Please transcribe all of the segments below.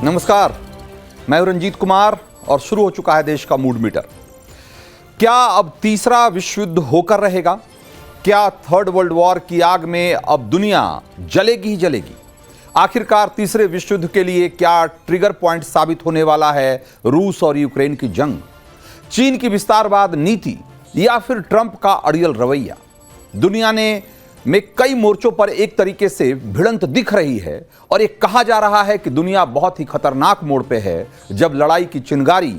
नमस्कार, मैं हूं रंजीत कुमार और शुरू हो चुका है देश का मूड मीटर। क्या अब तीसरा विश्व युद्ध होकर रहेगा? क्या थर्ड वर्ल्ड वॉर की आग में अब दुनिया जलेगी ही जलेगी? आखिरकार तीसरे विश्व युद्ध के लिए क्या ट्रिगर पॉइंट साबित होने वाला है रूस और यूक्रेन की जंग, चीन की विस्तारवाद नीति या फिर ट्रंप का अड़ियल रवैया? दुनिया में कई मोर्चों पर एक तरीके से भिड़ंत दिख रही है और ये कहा जा रहा है कि दुनिया बहुत ही खतरनाक मोड़ पे है जब लड़ाई की चिंगारी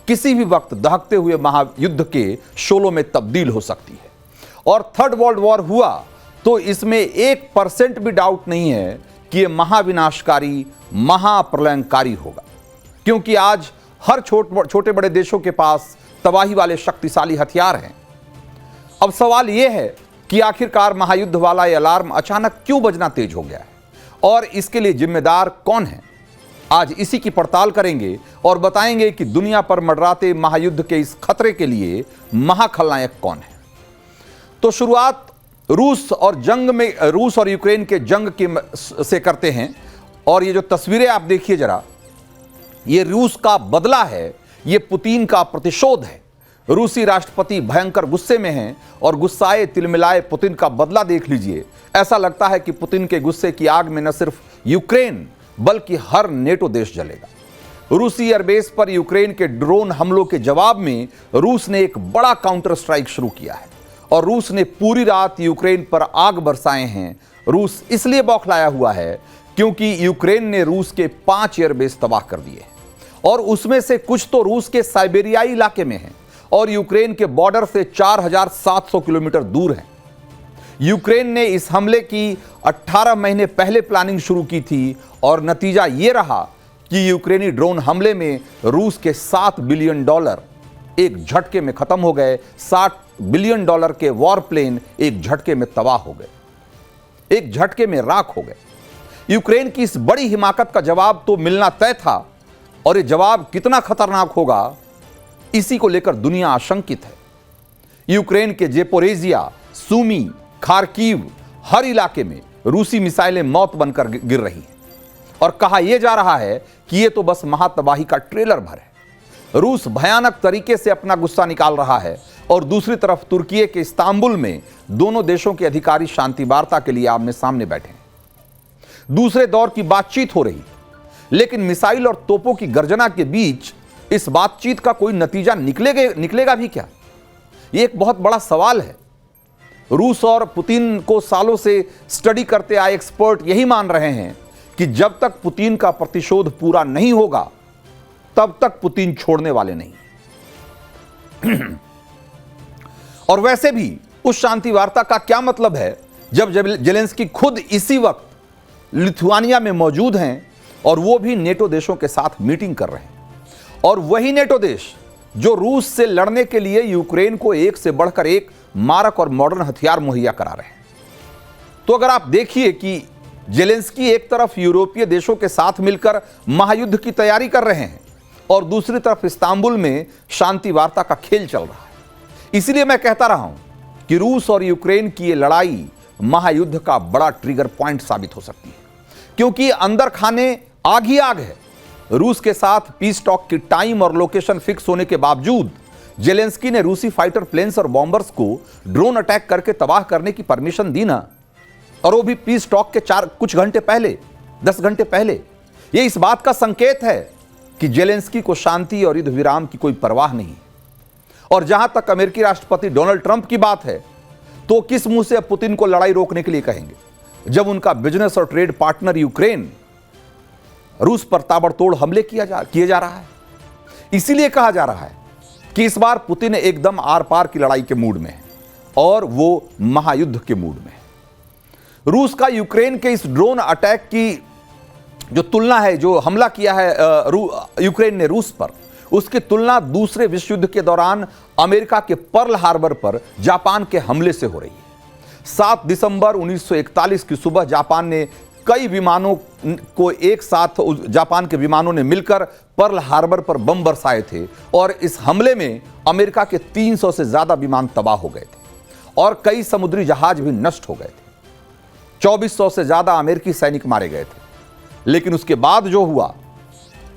किसी भी वक्त दहकते हुए महायुद्ध के शोलों में तब्दील हो सकती है। और थर्ड वर्ल्ड वॉर हुआ तो इसमें 1% भी डाउट नहीं है कि यह महाविनाशकारी, महाप्रलयंकारी होगा, क्योंकि आज हर छोटे बड़े देशों के पास तबाही वाले शक्तिशाली हथियार हैं। अब सवाल यह है कि आखिरकार महायुद्ध वाला यह अलार्म अचानक क्यों बजना तेज हो गया है और इसके लिए जिम्मेदार कौन है? आज इसी की पड़ताल करेंगे और बताएंगे कि दुनिया पर मंडराते महायुद्ध के इस खतरे के लिए महाखलनायक कौन है। तो शुरुआत रूस और यूक्रेन के जंग से करते हैं। और ये जो तस्वीरें आप देखिए जरा, ये रूस का बदला है, ये पुतिन का प्रतिशोध है। रूसी राष्ट्रपति भयंकर गुस्से में हैं और गुस्साए तिलमिलाए पुतिन का बदला देख लीजिए। ऐसा लगता है कि पुतिन के गुस्से की आग में न सिर्फ यूक्रेन बल्कि हर नेटो देश जलेगा। रूसी एयरबेस पर यूक्रेन के ड्रोन हमलों के जवाब में रूस ने एक बड़ा काउंटर स्ट्राइक शुरू किया है और रूस ने पूरी रात यूक्रेन पर आग बरसाए हैं। रूस इसलिए बौखलाया हुआ है क्योंकि यूक्रेन ने रूस के 5 एयरबेस तबाह कर दिए हैं और उसमें से कुछ तो रूस के साइबेरियाई इलाके में हैं और यूक्रेन के बॉर्डर से 4700 किलोमीटर दूर हैं। यूक्रेन ने इस हमले की 18 महीने पहले प्लानिंग शुरू की थी और नतीजा यह रहा कि यूक्रेनी ड्रोन हमले में रूस के $7 बिलियन एक झटके में खत्म हो गए। $60 बिलियन के वॉर प्लेन एक झटके में तबाह हो गए, एक झटके में राख हो गए। यूक्रेन की इस बड़ी हिमाकत का जवाब तो मिलना तय था और यह जवाब कितना खतरनाक होगा, इसी को लेकर दुनिया आशंकित है। यूक्रेन के जेपोरेजिया, सूमी, खार्किव, हर इलाके में रूसी मिसाइलें मौत बनकर गिर रही हैं और कहा यह जा रहा है कि यह तो बस महातबाही का ट्रेलर भर है। रूस भयानक तरीके से अपना गुस्सा निकाल रहा है और दूसरी तरफ तुर्की के इस्तांबुल में दोनों देशों के अधिकारी शांति वार्ता के लिए आमने सामने बैठे हैं। दूसरे दौर की बातचीत हो रही है, लेकिन मिसाइल और तोपों की गर्जना के बीच इस बातचीत का कोई नतीजा निकलेगा भी क्या? यह एक बहुत बड़ा सवाल है। रूस और पुतिन को सालों से स्टडी करते आए एक्सपर्ट यही मान रहे हैं कि जब तक पुतिन का प्रतिशोध पूरा नहीं होगा तब तक पुतिन छोड़ने वाले नहीं। और वैसे भी उस शांति वार्ता का क्या मतलब है जब जेलेंस्की खुद इसी वक्त लिथुआनिया में मौजूद हैं और वो भी नेटो देशों के साथ मीटिंग कर रहे हैं, और वही नेटो देश जो रूस से लड़ने के लिए यूक्रेन को एक से बढ़कर एक मारक और मॉडर्न हथियार मुहैया करा रहे हैं। तो अगर आप देखिए कि जेलेंस्की एक तरफ यूरोपीय देशों के साथ मिलकर महायुद्ध की तैयारी कर रहे हैं और दूसरी तरफ इस्तांबुल में शांति वार्ता का खेल चल रहा है। इसलिए मैं कहता रहा हूं कि रूस और यूक्रेन की यह लड़ाई महायुद्ध का बड़ा ट्रिगर पॉइंट साबित हो सकती है, क्योंकि अंदर खाने आग ही आग है। रूस के साथ पीस टॉक की टाइम और लोकेशन फिक्स होने के बावजूद जेलेंस्की ने रूसी फाइटर प्लेन्स और बॉम्बर्स को ड्रोन अटैक करके तबाह करने की परमिशन दी ना, और वो भी पीस टॉक के कुछ घंटे पहले, 10 घंटे पहले। यह इस बात का संकेत है कि जेलेंस्की को शांति और युद्ध विराम की कोई परवाह नहीं। और जहां तक अमेरिकी राष्ट्रपति डोनाल्ड ट्रंप की बात है, तो किस मुंह से अब पुतिन को लड़ाई रोकने के लिए कहेंगे जब उनका बिजनेस और ट्रेड पार्टनर यूक्रेन रूस पर ताबड़तोड़ हमले किए जा रहा है। इसीलिए कहा जा रहा है कि इस बार पुतिन एकदम आर पार की लड़ाई के मूड में है और वो महायुद्ध के मूड में है। रूस का यूक्रेन के इस ड्रोन अटैक की जो तुलना है, जो हमला किया है यूक्रेन ने रूस पर, उसकी तुलना दूसरे विश्व युद्ध के दौरान अमेरिका के पर्ल हार्बर पर जापान के हमले से हो रही है। 7 दिसंबर 1941 की सुबह जापान ने कई विमानों को एक साथ, जापान के विमानों ने मिलकर पर्ल हार्बर पर बम बरसाए थे और इस हमले में अमेरिका के 300 से ज्यादा विमान तबाह हो गए थे और कई समुद्री जहाज भी नष्ट हो गए थे। 2400 से ज्यादा अमेरिकी सैनिक मारे गए थे। लेकिन उसके बाद जो हुआ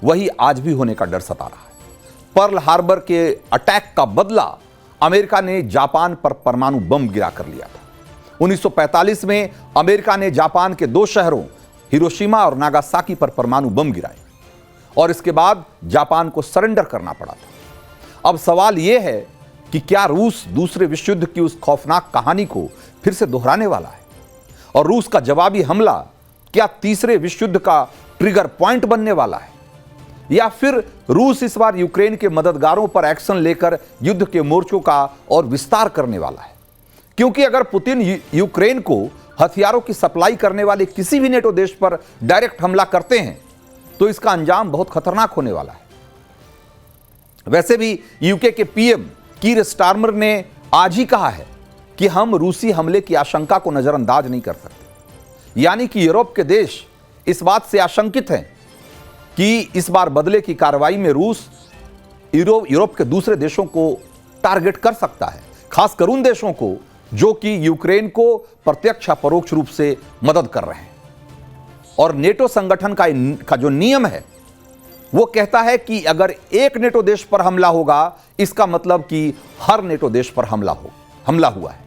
वही आज भी होने का डर सता रहा है। पर्ल हार्बर के अटैक का बदला अमेरिका ने जापान पर परमाणु बम गिरा कर लिया था। 1945 में अमेरिका ने जापान के 2 शहरों हिरोशिमा और नागासाकी पर परमाणु बम गिराए और इसके बाद जापान को सरेंडर करना पड़ा था। अब सवाल यह है कि क्या रूस दूसरे विश्व युद्ध की उस खौफनाक कहानी को फिर से दोहराने वाला है और रूस का जवाबी हमला क्या तीसरे विश्व युद्ध का ट्रिगर पॉइंट बनने वाला है, या फिर रूस इस बार यूक्रेन के मददगारों पर एक्शन लेकर युद्ध के मोर्चों का और विस्तार करने वाला है। क्योंकि अगर पुतिन यूक्रेन को हथियारों की सप्लाई करने वाले किसी भी नेटो देश पर डायरेक्ट हमला करते हैं तो इसका अंजाम बहुत खतरनाक होने वाला है। वैसे भी यूके के पीएम कीर स्टारमर ने आज ही कहा है कि हम रूसी हमले की आशंका को नजरअंदाज नहीं कर सकते, यानी कि यूरोप के देश इस बात से आशंकित हैं कि इस बार बदले की कार्रवाई में रूस यूरोप के दूसरे देशों को टारगेट कर सकता है, खासकर उन देशों को जो कि यूक्रेन को प्रत्यक्ष या परोक्ष रूप से मदद कर रहे हैं। और नेटो संगठन का जो नियम है वो कहता है कि अगर एक नेटो देश पर हमला होगा इसका मतलब कि हर नेटो देश पर हमला हुआ है।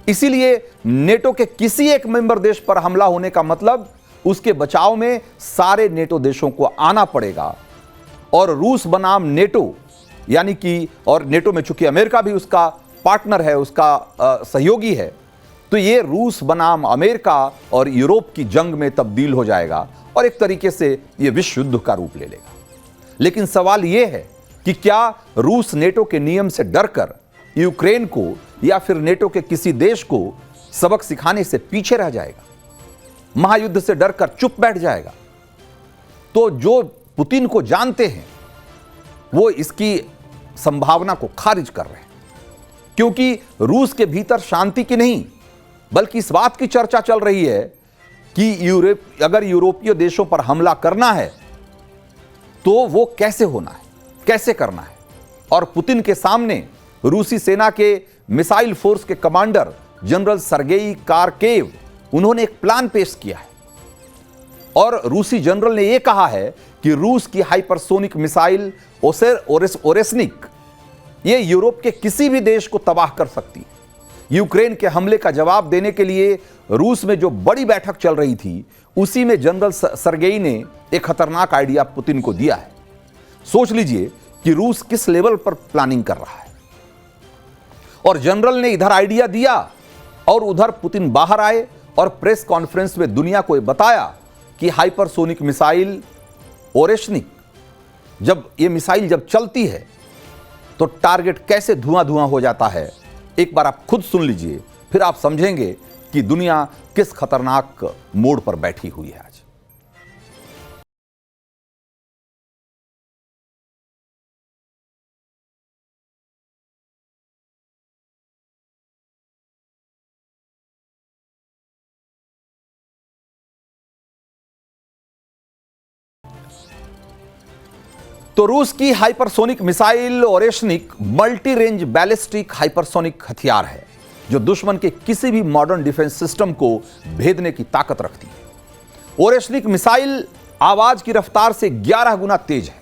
इसीलिए नेटो के किसी एक मेंबर देश पर हमला होने का मतलब उसके बचाव में सारे नेटो देशों को आना पड़ेगा। और रूस बनाम नेटो, यानी कि और नेटो में चूंकि अमेरिका भी उसका पार्टनर है, उसका सहयोगी है, तो ये रूस बनाम अमेरिका और यूरोप की जंग में तब्दील हो जाएगा और एक तरीके से ये विश्व युद्ध का रूप ले लेगा। लेकिन सवाल ये है कि क्या रूस नेटो के नियम से डरकर यूक्रेन को या फिर नेटो के किसी देश को सबक सिखाने से पीछे रह जाएगा, महायुद्ध से डरकर चुप बैठ जाएगा? तो जो पुतिन को जानते हैं वो इसकी संभावना को खारिज कर रहे हैं, क्योंकि रूस के भीतर शांति की नहीं बल्कि इस बात की चर्चा चल रही है कि अगर यूरोपीय देशों पर हमला करना है तो वो कैसे होना है, कैसे करना है। और पुतिन के सामने रूसी सेना के मिसाइल फोर्स के कमांडर जनरल सर्गेई कारकेव, उन्होंने एक प्लान पेश किया है और रूसी जनरल ने यह कहा है कि रूस की हाइपरसोनिक मिसाइल ओरेस्निक ये यूरोप के किसी भी देश को तबाह कर सकती है। यूक्रेन के हमले का जवाब देने के लिए रूस में जो बड़ी बैठक चल रही थी उसी में जनरल सर्गेई ने एक खतरनाक आइडिया पुतिन को दिया है। सोच लीजिए कि रूस किस लेवल पर प्लानिंग कर रहा है। और जनरल ने इधर आइडिया दिया और उधर पुतिन बाहर आए और प्रेस कॉन्फ्रेंस में दुनिया को बताया कि हाइपरसोनिक मिसाइल ओरेस्निक जब चलती है तो टारगेट कैसे धुआं धुआं हो जाता है। एक बार आप खुद सुन लीजिए, फिर आप समझेंगे कि दुनिया किस खतरनाक मोड़ पर बैठी हुई है आज। तो रूस की hypersonic missile Oreshnik multi range ballistic hypersonic हथियार है जो दुश्मन के किसी भी मॉडर्न डिफेंस सिस्टम को भेदने की ताकत रखती है। ओरेस्निक मिसाइल आवाज की रफ्तार से 11 गुना तेज है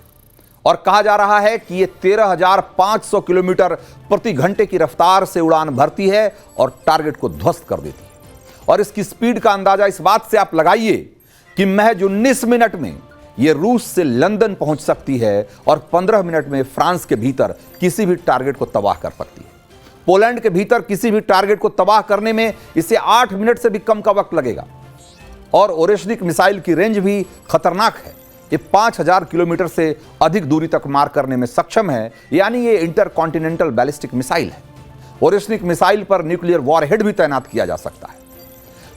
और कहा जा रहा है कि यह 13,500 किलोमीटर प्रति घंटे की रफ्तार से उड़ान भरती है और टारगेट को ध्वस्त कर देती है। और इसकी स्पीड का अंदाजा इस बात से आप लगाइए कि महज 19 मिनट में यह रूस से लंदन पहुंच सकती है और 15 मिनट में फ्रांस के भीतर किसी भी टारगेट को तबाह कर सकती है। पोलैंड के भीतर किसी भी टारगेट को तबाह करने में इसे 8 मिनट से भी कम का वक्त लगेगा। और ओरेस्निक मिसाइल की रेंज भी खतरनाक है। ये 5000 किलोमीटर से अधिक दूरी तक मार करने में सक्षम है, यानी ये इंटरकॉन्टिनेंटल बैलिस्टिक मिसाइल है। ओरेस्निक मिसाइल पर न्यूक्लियर वॉरहेड भी तैनात किया जा सकता है।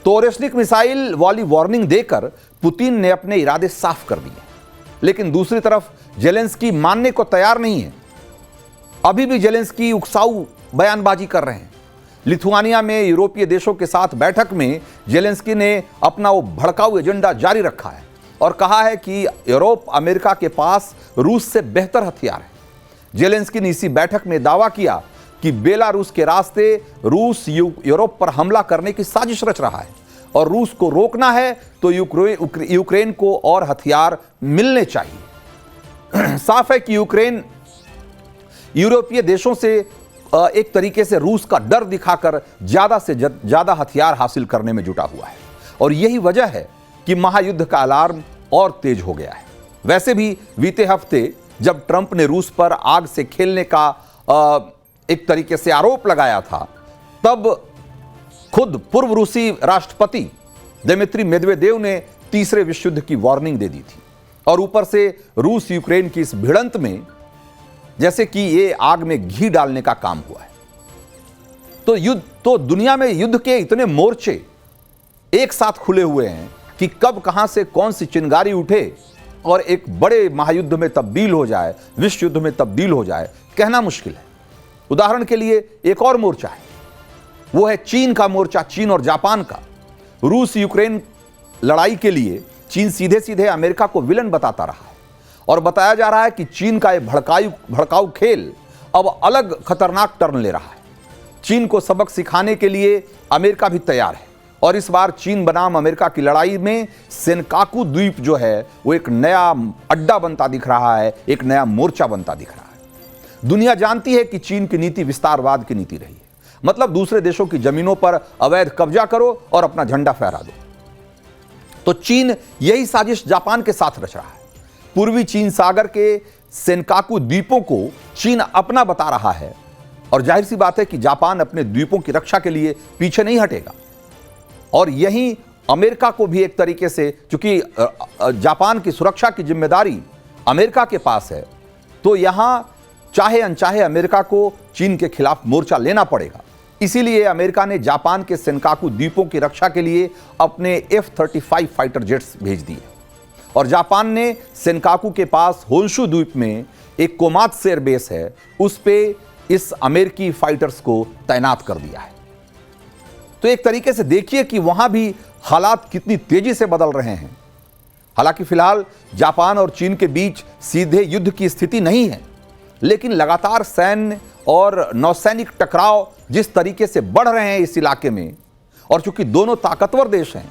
तो ओरेस्निक मिसाइल वाली वार्निंग देकर पुतिन ने अपने इरादे साफ कर दिए, लेकिन दूसरी तरफ जेलेंस्की मानने को तैयार नहीं है। अभी भी जेलेंस्की उकसाऊ बयानबाजी कर रहे हैं। लिथुआनिया में यूरोपीय देशों के साथ बैठक में जेलेंस्की ने अपना वो भड़काऊ एजेंडा जारी रखा है और कहा है कि यूरोप अमेरिका के पास रूस से बेहतर हथियार है। जेलेंस्की ने इसी बैठक में दावा किया कि बेलारूस के रास्ते रूस यूरोप पर हमला करने की साजिश रच रहा है और रूस को रोकना है तो यूक्रेन को और हथियार मिलने चाहिए। साफ है कि यूक्रेन यूरोपीय देशों से एक तरीके से रूस का डर दिखाकर ज्यादा से ज्यादा हथियार हासिल करने में जुटा हुआ है और यही वजह है कि महायुद्ध का अलार्म और तेज हो गया है। वैसे भी बीते हफ्ते जब ट्रंप ने रूस पर आग से खेलने का एक तरीके से आरोप लगाया था, तब खुद पूर्व रूसी राष्ट्रपति दिमित्री मेदवेदेव ने तीसरे विश्व युद्ध की वार्निंग दे दी थी और ऊपर से रूस यूक्रेन की इस भिड़ंत में जैसे कि ये आग में घी डालने का काम हुआ है। तो दुनिया में युद्ध के इतने मोर्चे एक साथ खुले हुए हैं कि कब कहां से कौन सी चिंगारी उठे और एक बड़े महायुद्ध में तब्दील हो जाए, विश्व युद्ध में तब्दील हो जाए, कहना मुश्किल है। उदाहरण के लिए एक और मोर्चा है, वो है चीन का मोर्चा, चीन और जापान का। रूस यूक्रेन लड़ाई के लिए चीन सीधे सीधे अमेरिका को विलन बताता रहा है और बताया जा रहा है कि चीन का यह भड़काऊ खेल अब अलग खतरनाक टर्न ले रहा है। चीन को सबक सिखाने के लिए अमेरिका भी तैयार है और इस बार चीन बनाम अमेरिका की लड़ाई में सेनकाकू द्वीप जो है वो एक नया अड्डा बनता दिख रहा है, एक नया मोर्चा बनता दिख रहा है। दुनिया जानती है कि चीन की नीति विस्तारवाद की नीति रही है, मतलब दूसरे देशों की जमीनों पर अवैध कब्जा करो और अपना झंडा फहरा दो। तो चीन यही साजिश जापान के साथ रच रहा है। पूर्वी चीन सागर के सेनकाकू द्वीपों को चीन अपना बता रहा है और जाहिर सी बात है कि जापान अपने द्वीपों की रक्षा के लिए पीछे नहीं हटेगा और यही अमेरिका को भी एक तरीके से, चूंकि जापान की सुरक्षा की जिम्मेदारी अमेरिका के पास है, तो यहां चाहे अनचाहे अमेरिका को चीन के खिलाफ मोर्चा लेना पड़ेगा। इसीलिए अमेरिका ने जापान के सेनकाकू द्वीपों की रक्षा के लिए अपने F-35 फाइटर जेट्स भेज दिए और जापान ने सेनकाकू के पास होन्शु द्वीप में एक कोमात्सु एयरबेस है, उस पे इस अमेरिकी फाइटर्स को तैनात कर दिया है। तो एक तरीके से देखिए कि वहां भी हालात कितनी तेजी से बदल रहे हैं। हालांकि फिलहाल जापान और चीन के बीच सीधे युद्ध की स्थिति नहीं है, लेकिन लगातार सैन्य और नौसैनिक टकराव जिस तरीके से बढ़ रहे हैं इस इलाके में, और चूंकि दोनों ताकतवर देश हैं,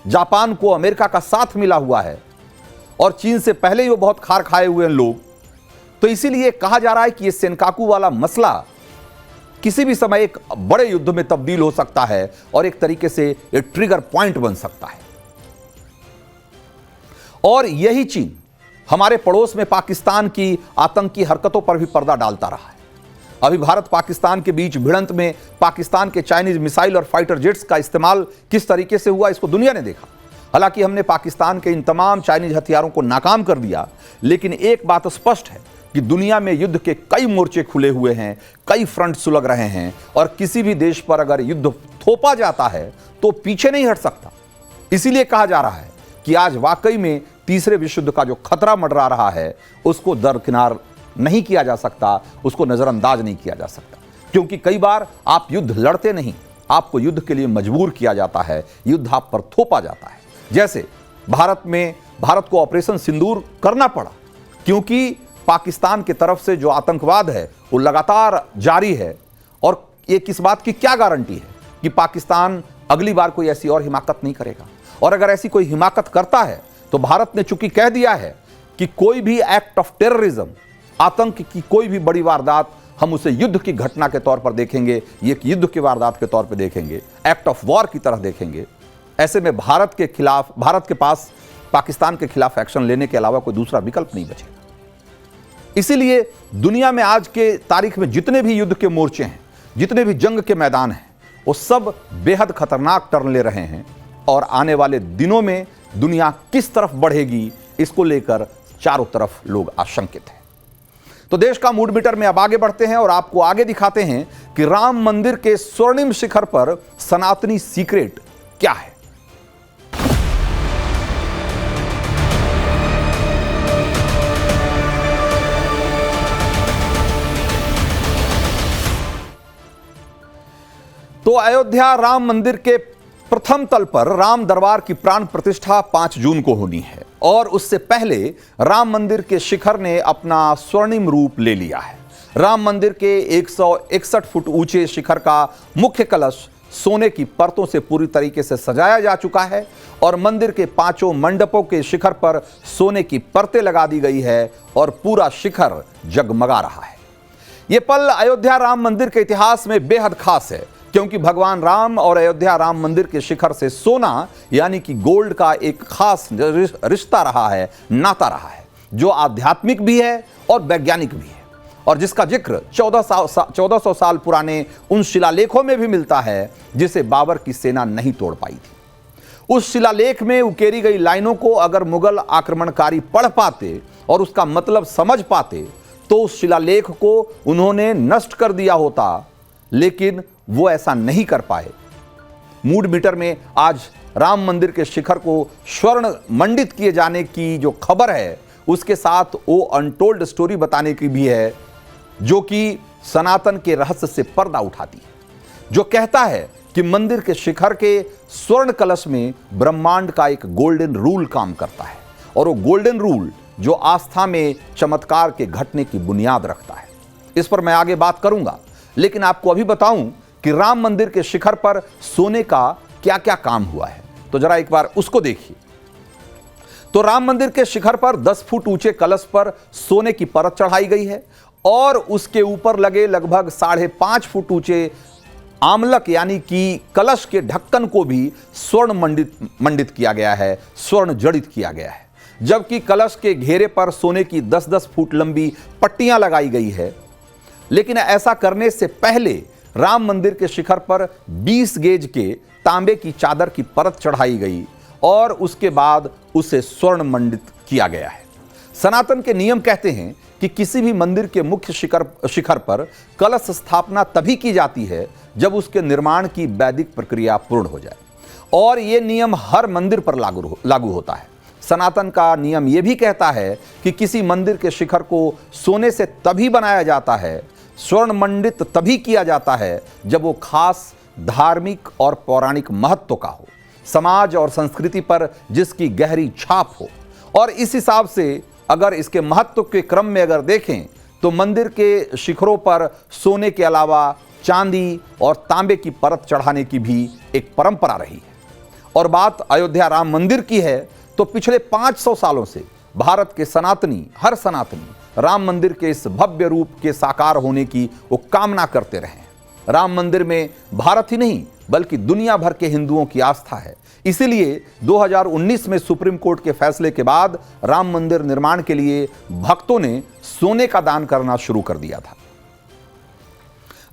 जापान को अमेरिका का साथ मिला हुआ है और चीन से पहले ही वो बहुत खार खाए हुए हैं लोग, तो इसीलिए कहा जा रहा है कि ये सेनकाकू वाला मसला किसी भी समय एक बड़े युद्ध में तब्दील हो सकता है और एक तरीके से एक ट्रिगर पॉइंट बन सकता है। और यही चीन हमारे पड़ोस में पाकिस्तान की आतंकी हरकतों पर भी पर्दा डालता रहा है। अभी भारत पाकिस्तान के बीच भिड़ंत में पाकिस्तान के चाइनीज मिसाइल और फाइटर जेट्स का इस्तेमाल किस तरीके से हुआ, इसको दुनिया ने देखा। हालांकि हमने पाकिस्तान के इन तमाम चाइनीज हथियारों को नाकाम कर दिया, लेकिन एक बात स्पष्ट है कि दुनिया में युद्ध के कई मोर्चे खुले हुए हैं, कई फ्रंट सुलग रहे हैं और किसी भी देश पर अगर युद्ध थोपा जाता है तो पीछे नहीं हट सकता। इसीलिए कहा जा रहा है कि आज वाकई में तीसरे विश्व युद्ध का जो खतरा मंडरा रहा है उसको दरकिनार नहीं किया जा सकता, उसको नजरअंदाज नहीं किया जा सकता, क्योंकि कई बार आप युद्ध लड़ते नहीं, आपको युद्ध के लिए मजबूर किया जाता है, युद्ध आप पर थोपा जाता है। जैसे भारत को ऑपरेशन सिंदूर करना पड़ा, क्योंकि पाकिस्तान की तरफ से जो आतंकवाद है वो लगातार जारी है और ये किस बात की क्या गारंटी है कि पाकिस्तान अगली बार कोई ऐसी और हिमाकत नहीं करेगा। और अगर ऐसी कोई हिमाकत करता है तो भारत ने चूंकि कह दिया है कि कोई भी एक्ट ऑफ टेररिज्म, आतंक की कोई भी बड़ी वारदात हम उसे युद्ध की घटना के तौर पर देखेंगे, ये युद्ध की वारदात के तौर पर देखेंगे, एक्ट ऑफ वॉर की तरह देखेंगे। ऐसे में भारत के पास पाकिस्तान के खिलाफ एक्शन लेने के अलावा कोई दूसरा विकल्प नहीं बचेगा। इसीलिए दुनिया में आज के तारीख में जितने भी युद्ध के मोर्चे हैं, जितने भी जंग के मैदान हैं, वो सब बेहद खतरनाक टर्न ले रहे हैं और आने वाले दिनों में दुनिया किस तरफ बढ़ेगी इसको लेकर चारों तरफ लोग आशंकित हैं। तो देश का मूड मीटर में अब आगे बढ़ते हैं और आपको आगे दिखाते हैं कि राम मंदिर के स्वर्णिम शिखर पर सनातनी सीक्रेट क्या है। तो अयोध्या राम मंदिर के प्रथम तल पर राम दरबार की प्राण प्रतिष्ठा 5 जून को होनी है और उससे पहले राम मंदिर के शिखर ने अपना स्वर्णिम रूप ले लिया है। राम मंदिर के 161 फुट ऊंचे शिखर का मुख्य कलश सोने की परतों से पूरी तरीके से सजाया जा चुका है और मंदिर के पांचों मंडपों के शिखर पर सोने की परतें लगा दी गई है और पूरा शिखर जगमगा रहा है। यह पल अयोध्या राम मंदिर के इतिहास में बेहद खास है, क्योंकि भगवान राम और अयोध्या राम मंदिर के शिखर से सोना यानी कि गोल्ड का एक खास रिश्ता रहा है, नाता रहा है, जो आध्यात्मिक भी है और वैज्ञानिक भी है, और जिसका जिक्र 1400 साल पुराने उन शिलालेखों में भी मिलता है जिसे बाबर की सेना नहीं तोड़ पाई थी। उस शिलालेख में उकेरी गई लाइनों को अगर मुगल आक्रमणकारी पढ़ पाते और उसका मतलब समझ पाते तो उस शिलालेख को उन्होंने नष्ट कर दिया होता, लेकिन वो ऐसा नहीं कर पाए। मूड मीटर में आज राम मंदिर के शिखर को स्वर्ण मंडित किए जाने की जो खबर है, उसके साथ वो अनटोल्ड स्टोरी बताने की भी है, जो कि सनातन के रहस्य से पर्दा उठाती है, जो कहता है कि मंदिर के शिखर के स्वर्ण कलश में ब्रह्मांड का एक गोल्डन रूल काम करता है, और वो गोल्डन रूल जो आस्था में चमत्कार के घटने की बुनियाद रखता है। इस पर मैं आगे बात करूंगा, लेकिन आपको अभी बताऊं कि राम मंदिर के शिखर पर सोने का क्या क्या काम हुआ है, तो जरा एक बार उसको देखिए। तो राम मंदिर के शिखर पर 10 फुट ऊंचे कलश पर सोने की परत चढ़ाई गई है और उसके ऊपर लगे लगभग 5.5 फुट ऊंचे आमलक यानी कि कलश के ढक्कन को भी स्वर्ण मंडित किया गया है, स्वर्ण जड़ित किया गया है, जबकि कलश के घेरे पर सोने की 10-10 फुट लंबी पट्टियां लगाई गई है। लेकिन ऐसा करने से पहले राम मंदिर के शिखर पर 20 गेज के तांबे की चादर की परत चढ़ाई गई और उसके बाद उसे स्वर्ण मंडित किया गया है। सनातन के नियम कहते हैं कि किसी भी मंदिर के मुख्य शिखर पर कलश स्थापना तभी की जाती है जब उसके निर्माण की वैदिक प्रक्रिया पूर्ण हो जाए, और यह नियम हर मंदिर पर लागू होता है। सनातन का नियम यह भी कहता है कि किसी मंदिर के शिखर को सोने से तभी बनाया जाता है, स्वर्ण मंडित तभी किया जाता है जब वो खास धार्मिक और पौराणिक महत्व का हो, समाज और संस्कृति पर जिसकी गहरी छाप हो। और इस हिसाब से अगर इसके महत्व के क्रम में अगर देखें तो मंदिर के शिखरों पर सोने के अलावा चांदी और तांबे की परत चढ़ाने की भी एक परंपरा रही है। और बात अयोध्या राम मंदिर की है तो पिछले 500 सालों से भारत के हर सनातनी राम मंदिर के इस भव्य रूप के साकार होने की वो कामना करते रहे हैं। राम मंदिर में भारत ही नहीं बल्कि दुनिया भर के हिंदुओं की आस्था है। इसीलिए 2019 में सुप्रीम कोर्ट के फैसले के बाद राम मंदिर निर्माण के लिए भक्तों ने सोने का दान करना शुरू कर दिया था।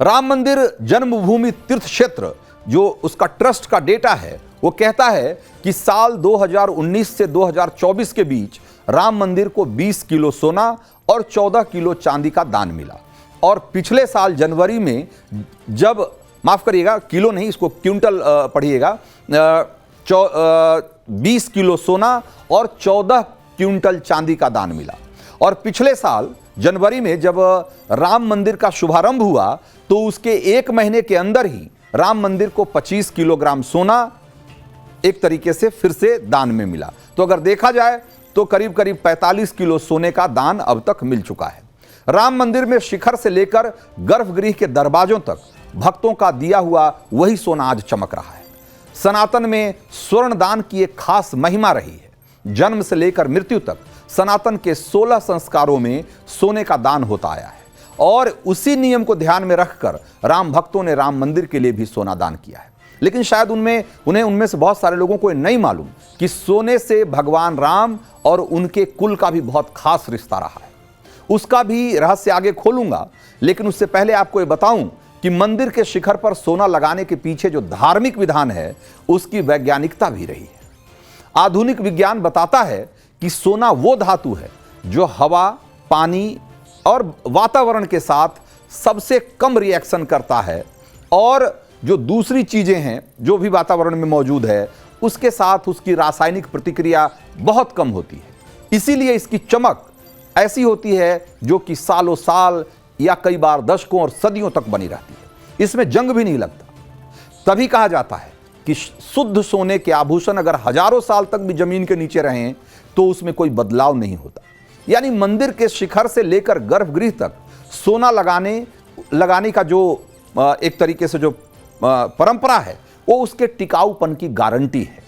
राम मंदिर जन्मभूमि तीर्थ क्षेत्र जो उसका ट्रस्ट का डेटा है वो कहता है कि साल 2019 से 2024 के बीच राम मंदिर को 20 किलो सोना और 14 किलो चांदी का दान मिला। और पिछले साल जनवरी में जब, माफ करिएगा किलो नहीं, इसको क्विंटल पढ़िएगा, 20 किलो सोना और 14 क्विंटल चांदी का दान मिला। और पिछले साल जनवरी में जब राम मंदिर का शुभारंभ हुआ तो उसके 1 महीने के अंदर ही राम मंदिर को 25 किलोग्राम सोना एक तरीके से फिर से दान में मिला। तो अगर देखा जाए तो करीब करीब 45 किलो सोने का दान अब तक मिल चुका है। राम मंदिर में शिखर से लेकर गर्भगृह के दरवाजों तक भक्तों का दिया हुआ वही सोना आज चमक रहा है। सनातन में स्वर्ण दान की एक खास महिमा रही है। जन्म से लेकर मृत्यु तक सनातन के 16 संस्कारों में सोने का दान होता आया है, और उसी नियम को ध्यान में रखकर राम भक्तों ने राम मंदिर के लिए भी सोना दान किया है। लेकिन शायद उनमें से बहुत सारे लोगों को ये नहीं मालूम कि सोने से भगवान राम और उनके कुल का भी बहुत खास रिश्ता रहा है। उसका भी रहस्य आगे खोलूंगा, लेकिन उससे पहले आपको ये बताऊं कि मंदिर के शिखर पर सोना लगाने के पीछे जो धार्मिक विधान है उसकी वैज्ञानिकता भी रही है। आधुनिक विज्ञान बताता है कि सोना वो धातु है जो हवा, पानी और वातावरण के साथ सबसे कम रिएक्शन करता है, और जो दूसरी चीजें हैं जो भी वातावरण में मौजूद है उसके साथ उसकी रासायनिक प्रतिक्रिया बहुत कम होती है। इसीलिए इसकी चमक ऐसी होती है जो कि सालों साल या कई बार दशकों और सदियों तक बनी रहती है। इसमें जंग भी नहीं लगता। तभी कहा जाता है कि शुद्ध सोने के आभूषण अगर हजारों साल तक भी जमीन के नीचे रहें तो उसमें कोई बदलाव नहीं होता। यानी मंदिर के शिखर से लेकर गर्भगृह तक सोना लगाने का जो एक तरीके से जो परंपरा है वो उसके टिकाऊपन की गारंटी है।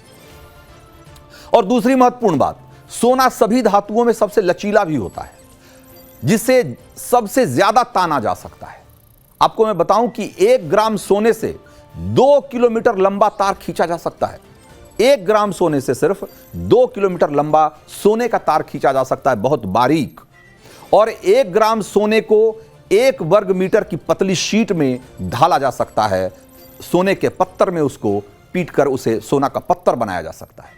और दूसरी महत्वपूर्ण बात, सोना सभी धातुओं में सबसे लचीला भी होता है, जिसे सबसे ज्यादा ताना जा सकता है। आपको मैं बताऊं कि 1 ग्राम सोने से 2 किलोमीटर लंबा तार खींचा जा सकता है। 1 ग्राम सोने से सिर्फ 2 किलोमीटर लंबा सोने का तार खींचा जा सकता है, बहुत बारीक। और 1 ग्राम सोने को 1 वर्ग मीटर की पतली शीट में ढाला जा सकता है। सोने के पत्थर में उसको पीटकर उसे सोना का पत्थर बनाया जा सकता है।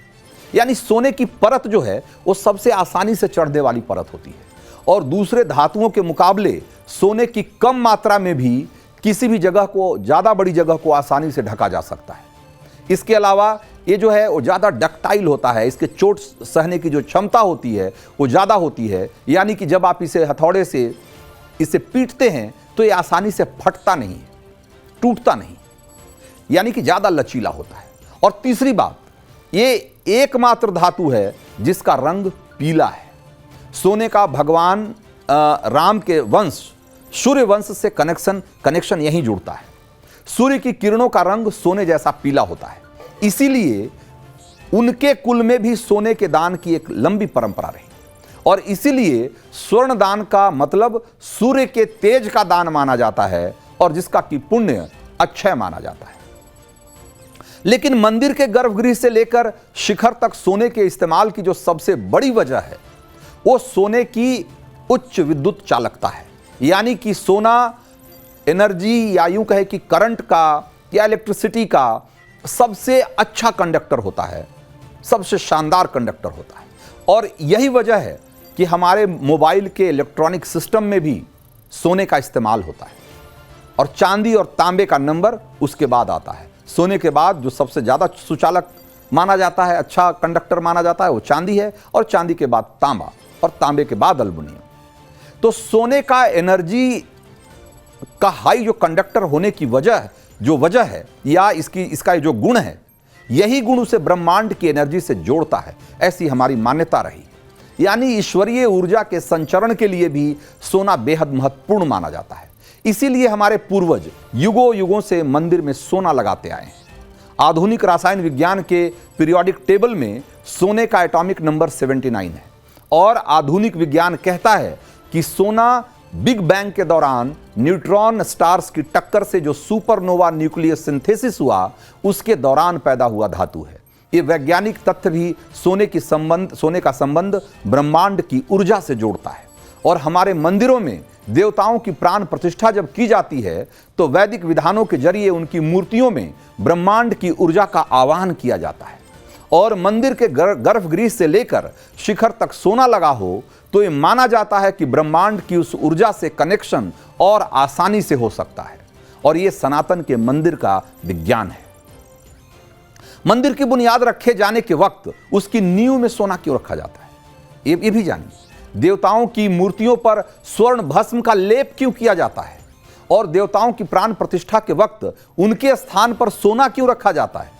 यानी सोने की परत जो है वो सबसे आसानी से चढ़ने वाली परत होती है, और दूसरे धातुओं के मुकाबले सोने की कम मात्रा में भी किसी भी जगह को, ज़्यादा बड़ी जगह को आसानी से ढका जा सकता है। इसके अलावा ये जो है वो ज़्यादा डक्टाइल होता है, इसके चोट सहने की जो क्षमता होती है वो ज़्यादा होती है। यानी कि जब आप इसे हथौड़े से इसे पीटते हैं तो ये आसानी से फटता नहीं है, टूटता नहीं, यानी कि ज़्यादा लचीला होता है। और तीसरी बात, ये एकमात्र धातु है जिसका रंग पीला है। सोने का भगवान राम के वंश सूर्य वंश से कनेक्शन यहीं जुड़ता है। सूर्य की किरणों का रंग सोने जैसा पीला होता है, इसीलिए उनके कुल में भी सोने के दान की एक लंबी परंपरा रही। और इसीलिए स्वर्ण दान का मतलब सूर्य के तेज का दान माना जाता है, और जिसका कि पुण्य अक्षय माना जाता है। लेकिन मंदिर के गर्भगृह से लेकर शिखर तक सोने के इस्तेमाल की जो सबसे बड़ी वजह है वो सोने की उच्च विद्युत चालकता है। यानी कि सोना एनर्जी या यूं कहे कि करंट का या इलेक्ट्रिसिटी का सबसे अच्छा कंडक्टर होता है, सबसे शानदार कंडक्टर होता है। और यही वजह है कि हमारे मोबाइल के इलेक्ट्रॉनिक सिस्टम में भी सोने का इस्तेमाल होता है, और चांदी और तांबे का नंबर उसके बाद आता है। सोने के बाद जो सबसे ज़्यादा सुचालक माना जाता है, अच्छा कंडक्टर माना जाता है, वो चांदी है, और चांदी के बाद तांबा, और तांबे के बाद एल्युमिनियम। तो सोने का एनर्जी का हाई जो कंडक्टर होने की वजह है या इसका जो गुण है, यही गुण उसे ब्रह्मांड की एनर्जी से जोड़ता है, ऐसी हमारी मान्यता रही। यानी ईश्वरीय ऊर्जा के संचरण के लिए भी सोना बेहद महत्वपूर्ण माना जाता है। इसीलिए हमारे पूर्वज युगों युगों से मंदिर में सोना लगाते आए हैं। आधुनिक रसायन विज्ञान के पीरियोडिक टेबल में सोने का एटॉमिक नंबर 79 है, और आधुनिक विज्ञान कहता है कि सोना बिग बैंग के दौरान न्यूट्रॉन स्टार्स की टक्कर से जो सुपरनोवा न्यूक्लियर सिंथेसिस हुआ, उसके दौरान पैदा हुआ धातु है। ये वैज्ञानिक तथ्य भी सोने का संबंध ब्रह्मांड की ऊर्जा से जोड़ता है। और हमारे मंदिरों में देवताओं की प्राण प्रतिष्ठा जब की जाती है तो वैदिक विधानों के जरिए उनकी मूर्तियों में ब्रह्मांड की ऊर्जा का आवाहन किया जाता है। और मंदिर के गर्भगृह से लेकर शिखर तक सोना लगा हो तो ये माना जाता है कि ब्रह्मांड की उस ऊर्जा से कनेक्शन और आसानी से हो सकता है। और ये सनातन के मंदिर का विज्ञान है। मंदिर की बुनियाद रखे जाने के वक्त उसकी नींव में सोना क्यों रखा जाता है, ये भी जानिए। देवताओं की मूर्तियों पर स्वर्ण भस्म का लेप क्यों किया जाता है, और देवताओं की प्राण प्रतिष्ठा के वक्त उनके स्थान पर सोना क्यों रखा जाता है।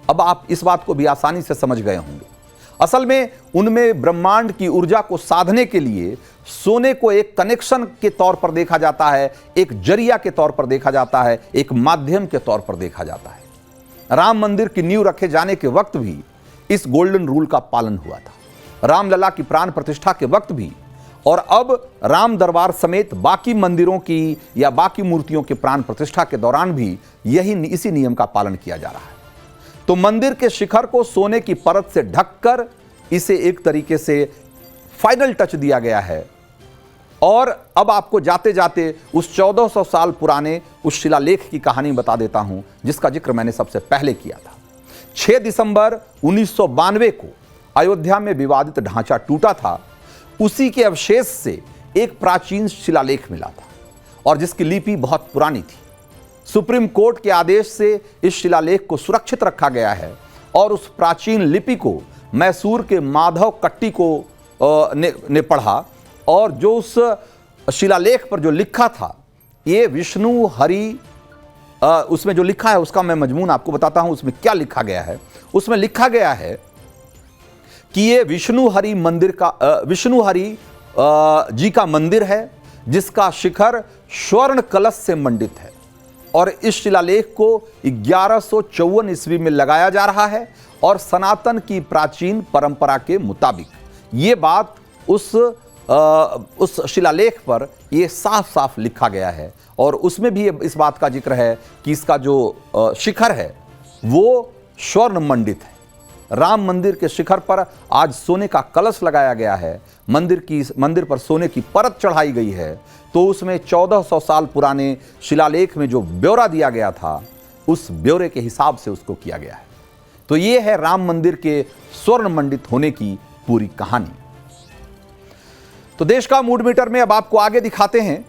अब आप इस बात को भी आसानी से समझ गए होंगे। असल में उनमें ब्रह्मांड की ऊर्जा को साधने के लिए सोने को एक कनेक्शन के तौर पर देखा जाता है, एक जरिया के तौर पर देखा जाता है, एक माध्यम के तौर पर देखा जाता है। राम मंदिर की नींव रखे जाने के वक्त भी इस गोल्डन रूल का पालन हुआ था। रामलला की प्राण प्रतिष्ठा के वक्त भी, और अब राम दरबार समेत बाकी मंदिरों की या बाकी मूर्तियों के प्राण प्रतिष्ठा के दौरान भी इसी नियम का पालन किया जा रहा है। तो मंदिर के शिखर को सोने की परत से ढककर इसे एक तरीके से फाइनल टच दिया गया है। और अब आपको जाते जाते उस 1400 साल पुराने उस शिलालेख की कहानी बता देता हूं, जिसका जिक्र मैंने सबसे पहले किया था। 6 दिसंबर 1992 को अयोध्या में विवादित ढांचा टूटा था। उसी के अवशेष से एक प्राचीन शिलालेख मिला था, और जिसकी लिपि बहुत पुरानी थी। सुप्रीम कोर्ट के आदेश से इस शिलालेख को सुरक्षित रखा गया है, और उस प्राचीन लिपि को मैसूर के माधव कट्टी को ने पढ़ा, और जो उस शिलालेख पर जो लिखा था, ये विष्णु हरि, उसमें जो लिखा है उसका मैं मजमून आपको बताता हूं। उसमें क्या लिखा गया है? उसमें लिखा गया है कि ये विष्णु हरि जी का मंदिर है, जिसका शिखर स्वर्ण कलश से मंडित है। और इस शिलालेख को 1154 ईस्वी में लगाया जा रहा है और सनातन की प्राचीन परंपरा के मुताबिक ये बात उस शिलालेख पर ये साफ साफ लिखा गया है और उसमें भी इस बात का जिक्र है कि इसका जो शिखर है वो स्वर्ण मंडित है। राम मंदिर के शिखर पर आज सोने का कलश लगाया गया है, मंदिर पर सोने की परत चढ़ाई गई है। तो उसमें 1400 साल पुराने शिलालेख में जो ब्यौरा दिया गया था उस ब्यौरे के हिसाब से उसको किया गया है। तो ये है राम मंदिर के स्वर्ण मंडित होने की पूरी कहानी। तो देश का मूड मीटर में अब आपको आगे दिखाते हैं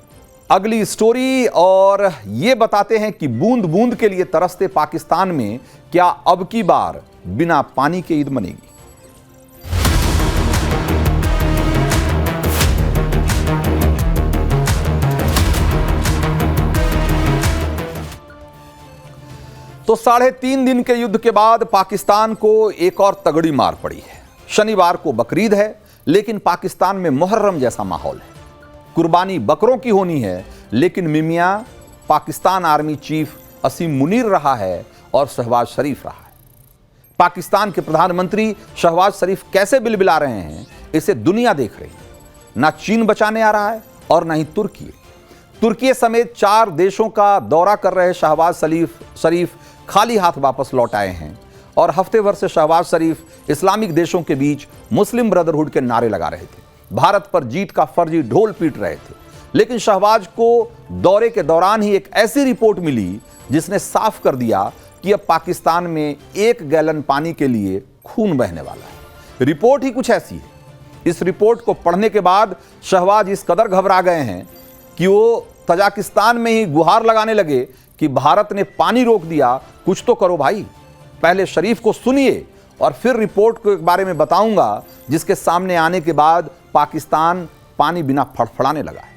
अगली स्टोरी और ये बताते हैं कि बूंद बूंद के लिए तरसते पाकिस्तान में क्या अब की बार बिना पानी के ईद मनेगी। तो 3.5 दिन के युद्ध के बाद पाकिस्तान को एक और तगड़ी मार पड़ी है। शनिवार को बकरीद है लेकिन पाकिस्तान में मुहर्रम जैसा माहौल है। कुर्बानी बकरों की होनी है लेकिन मिमिया पाकिस्तान आर्मी चीफ असीम मुनीर रहा है और शहबाज शरीफ रहा है। पाकिस्तान के प्रधानमंत्री शहबाज शरीफ कैसे बिलबिला रहे हैं इसे दुनिया देख रही है। ना चीन बचाने आ रहा है और ना ही तुर्की समेत 4 देशों का दौरा कर रहे शहबाज शरीफ खाली हाथ वापस लौट आए हैं और हफ्ते भर से शहबाज शरीफ इस्लामिक देशों के बीच मुस्लिम ब्रदरहुड के नारे लगा रहे थे, भारत पर जीत का फर्जी ढोल पीट रहे थे। लेकिन शहबाज को दौरे के दौरान ही एक ऐसी रिपोर्ट मिली जिसने साफ कर दिया कि अब पाकिस्तान में 1 गैलन पानी के लिए खून बहने वाला है। रिपोर्ट ही कुछ ऐसी है। इस रिपोर्ट को पढ़ने के बाद शहबाज इस कदर घबरा गए हैं कि वो तजाकिस्तान में ही गुहार लगाने लगे कि भारत ने पानी रोक दिया, कुछ तो करो भाई। पहले शरीफ को सुनिए और फिर रिपोर्ट के बारे में बताऊंगा जिसके सामने आने के बाद पाकिस्तान पानी बिना फड़फड़ाने लगा है।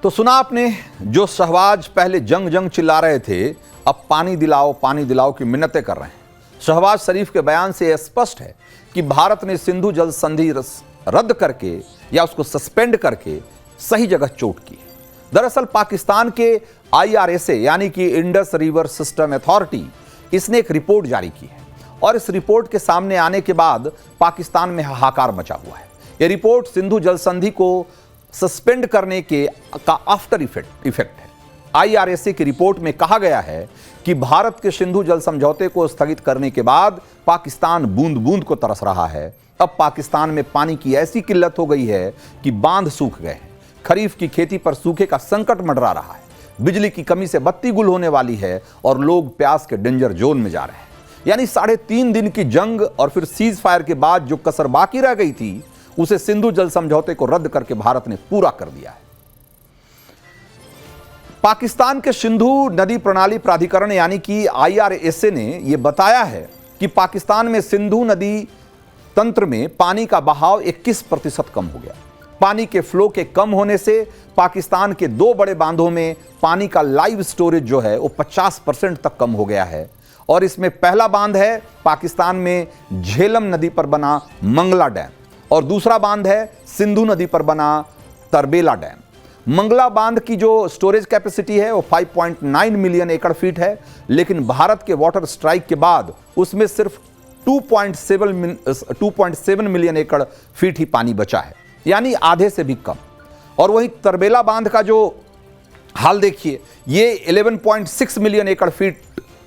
तो सुना आपने, जो शहबाज पहले जंग चिल्ला रहे थे अब पानी दिलाओ की मिन्नतें कर रहे हैं। शहबाज शरीफ के बयान से यह स्पष्ट है कि भारत ने सिंधु जल संधि रद्द करके या उसको सस्पेंड करके सही जगह चोट की। दरअसल पाकिस्तान के IRSA यानी कि इंडस रिवर सिस्टम अथॉरिटी, इसने एक रिपोर्ट जारी की है और इस रिपोर्ट के सामने आने के बाद पाकिस्तान में हाहाकार मचा हुआ है। यह रिपोर्ट सिंधु जल संधि को सस्पेंड करने का आफ्टर इफेक्ट है। IRSA की रिपोर्ट में कहा गया है कि भारत के सिंधु जल समझौते को स्थगित करने के बाद पाकिस्तान बूंद बूंद को तरस रहा है। अब पाकिस्तान में पानी की ऐसी किल्लत हो गई है कि बांध सूख गए हैं। खरीफ की खेती पर सूखे का संकट मंडरा रहा है। बिजली की कमी से बत्ती गुल होने वाली है और लोग प्यास के डेंजर जोन में जा रहे हैं। यानी 3.5 दिन की जंग और फिर सीज फायर के बाद जो कसर बाकी रह गई थी उसे सिंधु जल समझौते को रद्द करके भारत ने पूरा कर दिया है। पाकिस्तान के सिंधु नदी प्रणाली प्राधिकरण यानी कि IRSA ने यह बताया है कि पाकिस्तान में सिंधु नदी तंत्र में पानी का बहाव 21% कम हो गया। पानी के फ्लो के कम होने से पाकिस्तान के 2 बड़े बांधों में पानी का लाइव स्टोरेज जो है वो 50% तक कम हो गया है। और इसमें पहला बांध है पाकिस्तान में झेलम नदी पर बना मंगला डैम और दूसरा बांध है सिंधु नदी पर बना तरबेला डैम। मंगला बांध की जो स्टोरेज कैपेसिटी है वो 5.9 मिलियन एकड़ फीट है, लेकिन भारत के वाटर स्ट्राइक के बाद उसमें सिर्फ 2.7 मिलियन एकड़ फीट ही पानी बचा है, यानी आधे से भी कम। और वहीं तरबेला बांध का जो हाल देखिए, ये 11.6 मिलियन एकड़ फीट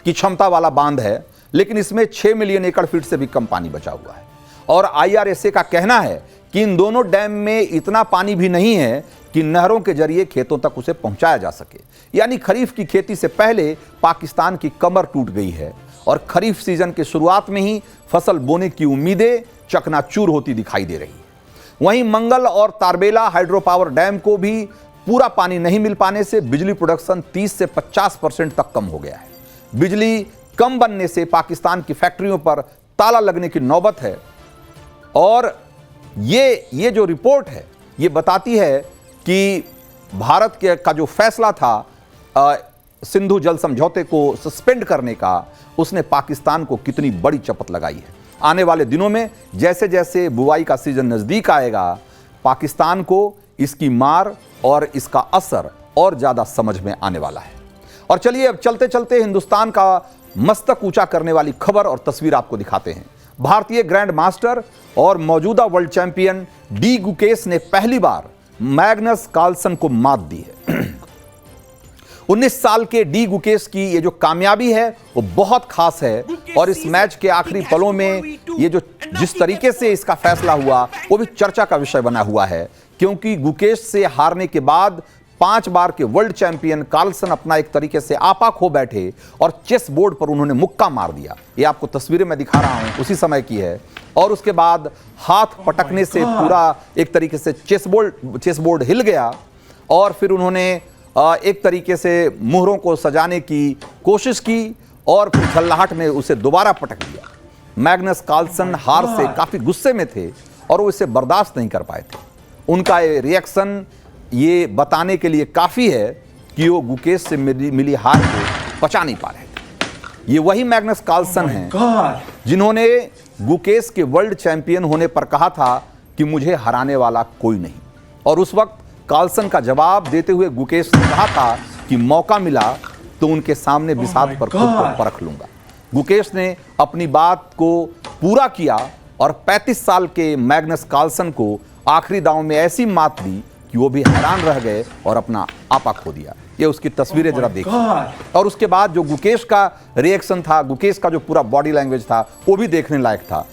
की क्षमता वाला बांध है, लेकिन इसमें 6 मिलियन एकड़ फीट से भी कम पानी बचा हुआ है। और IRSA का कहना है कि इन दोनों डैम में इतना पानी भी नहीं है कि नहरों के जरिए खेतों तक उसे पहुंचाया जा सके। यानी खरीफ की खेती से पहले पाकिस्तान की कमर टूट गई है और खरीफ सीजन के शुरुआत में ही फसल बोने की उम्मीदें चकनाचूर होती दिखाई दे रही है। वहीं मंगल और तारबेला हाइड्रो पावर डैम को भी पूरा पानी नहीं मिल पाने से बिजली प्रोडक्शन 30 से 50% तक कम हो गया है। बिजली कम बनने से पाकिस्तान की फैक्ट्रियों पर ताला लगने की नौबत है। और ये जो रिपोर्ट है ये बताती है कि भारत का जो फैसला था सिंधु जल समझौते को सस्पेंड करने का, उसने पाकिस्तान को कितनी बड़ी चपत लगाई है। आने वाले दिनों में जैसे जैसे बुआई का सीजन नजदीक आएगा, पाकिस्तान को इसकी मार और इसका असर और ज्यादा समझ में आने वाला है। और चलिए अब चलते चलते हिंदुस्तान का मस्तक ऊंचा करने वाली खबर और तस्वीर आपको दिखाते हैं। भारतीय ग्रैंड मास्टर और मौजूदा वर्ल्ड चैंपियन डी गुकेश ने पहली बार मैग्नस कार्लसन को मात दी है। 19 साल के डी गुकेश की ये जो कामयाबी है वो बहुत खास है और इस मैच के आखिरी पलों में ये जो जिस तरीके से इसका फैसला हुआ वो भी चर्चा का विषय बना हुआ है, क्योंकि गुकेश से हारने के बाद 5 बार के वर्ल्ड चैंपियन कार्लसन अपना एक तरीके से आपा खो बैठे और चेस बोर्ड पर उन्होंने मुक्का मार दिया। ये आपको तस्वीरें मैं दिखा रहा हूं उसी समय की है। और उसके बाद हाथ पटकने से पूरा एक तरीके से चेस बोर्ड हिल गया और फिर उन्होंने एक तरीके से मुहरों को सजाने की कोशिश की और फिर झल्लाहट में उसे दोबारा पटक दिया। मैग्नस कार्लसन हार से काफी गुस्से में थे और वो इसे बर्दाश्त नहीं कर पाए थे। उनका ये रिएक्शन ये बताने के लिए काफी है कि वो गुकेश से मिली हार को पचा नहीं पा रहे थे। ये वही मैग्नस कार्लसन हैं जिन्होंने गुकेश के वर्ल्ड चैंपियन होने पर कहा था कि मुझे हराने वाला कोई नहीं, और उस वक्त कार्लसन का जवाब देते हुए गुकेश ने कहा था कि मौका मिला तो उनके सामने बिसात पर खुद को परख लूंगा। गुकेश ने अपनी बात को पूरा किया और 35 साल के मैग्नस कार्लसन को आखिरी दांव में ऐसी मात दी कि वो भी हैरान रह गए और अपना आपा खो दिया। ये उसकी तस्वीरें जरा देखिए। और उसके बाद जो गुकेश का रिएक्शन था, गुकेश का जो पूरा बॉडी लैंग्वेज था वो भी देखने लायक था।